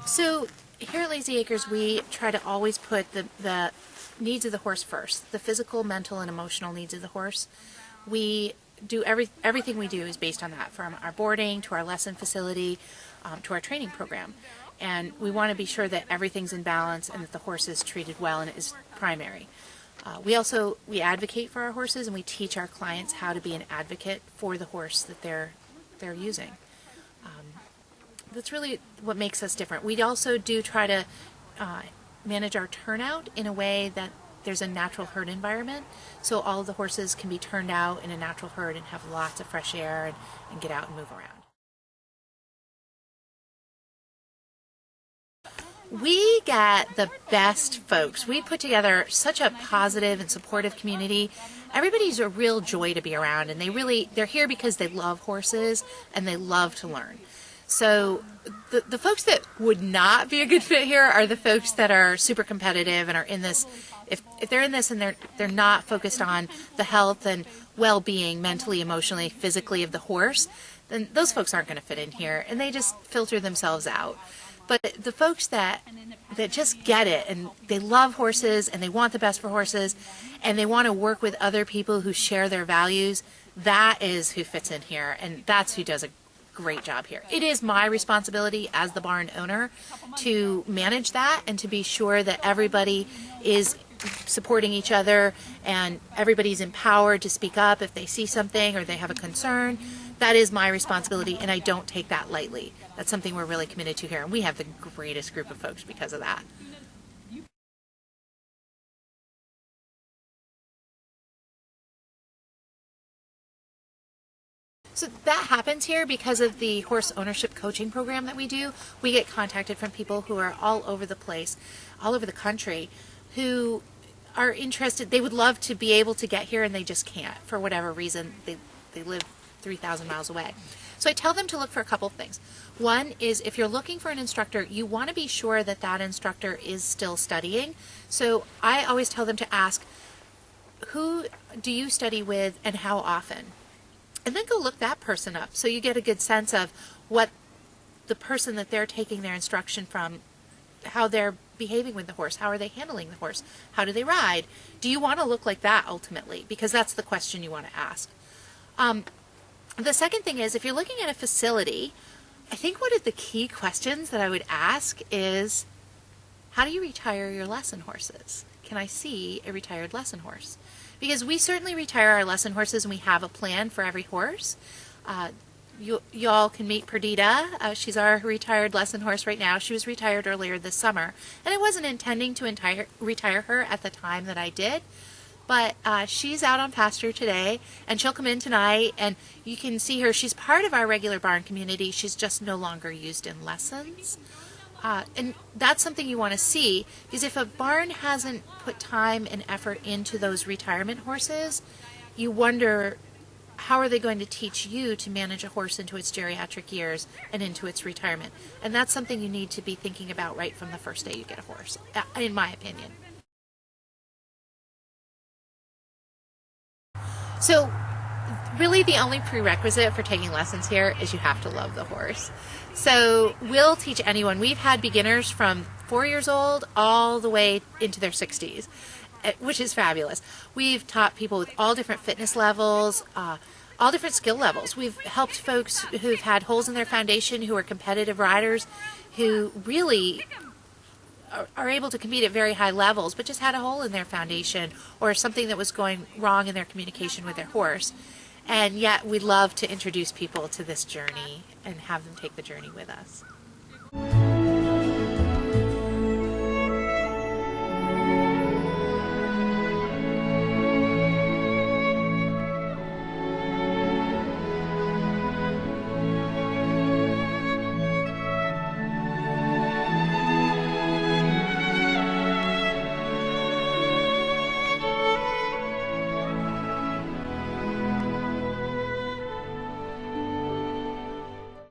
So here at Lazy Acres, we try to always put the needs of the horse first, the physical, mental, and emotional needs of the horse. We do everything we do is based on that, from our boarding to our lesson facility to our training program. And we want to be sure that everything's in balance and that the horse is treated well and is primary. We advocate for our horses, and we teach our clients how to be an advocate for the horse that they're using. That's really what makes us different. We also do try to manage our turnout in a way that there's a natural herd environment, so all of the horses can be turned out in a natural herd and have lots of fresh air and get out and move around. We get the best folks. We put together such a positive and supportive community. Everybody's a real joy to be around, and they're here because they love horses and they love to learn. So the folks that would not be a good fit here are the folks that are super competitive and are in this. If they're in this and they're not focused on the health and well-being, mentally, emotionally, physically of the horse, then those folks aren't going to fit in here, and they just filter themselves out. But the folks that just get it, and they love horses and they want the best for horses, and they want to work with other people who share their values, that is who fits in here, and that's who does a great job here. It is my responsibility as the barn owner to manage that and to be sure that everybody is supporting each other and everybody's empowered to speak up if they see something or they have a concern. That is my responsibility, and I don't take that lightly. That's something we're really committed to here, and we have the greatest group of folks because of that. So that happens here because of the horse ownership coaching program that we do. We get contacted from people who are all over the place, all over the country, who are interested. They would love to be able to get here and they just can't for whatever reason. They live 3,000 miles away. So I tell them to look for a couple of things. One is, if you're looking for an instructor, you want to be sure that that instructor is still studying. So I always tell them to ask, who do you study with and how often? And then go look that person up so you get a good sense of what the person that they're taking their instruction from, how they're behaving with the horse, how are they handling the horse, how do they ride? Do you want to look like that ultimately? Because that's the question you want to ask. The second thing is, if you're looking at a facility, I think one of the key questions that I would ask is, how do you retire your lesson horses? Can I see a retired lesson horse? Because we certainly retire our lesson horses, and we have a plan for every horse. You all can meet Perdita. She's our retired lesson horse right now. She was retired earlier this summer, and I wasn't intending to retire her at the time that I did, but she's out on pasture today, and she'll come in tonight, and you can see her. She's part of our regular barn community. She's just no longer used in lessons. And that's something you want to see, because if a barn hasn't put time and effort into those retirement horses, you wonder, how are they going to teach you to manage a horse into its geriatric years and into its retirement? And that's something you need to be thinking about right from the first day you get a horse, in my opinion. So really the only prerequisite for taking lessons here is you have to love the horse. So we'll teach anyone. We've had beginners from 4 years old all the way into their 60s, which is fabulous. We've taught people with all different fitness levels, all different skill levels. We've helped folks who've had holes in their foundation, who are competitive riders, who really are able to compete at very high levels, but just had a hole in their foundation or something that was going wrong in their communication with their horse. And yet we love to introduce people to this journey and have them take the journey with us.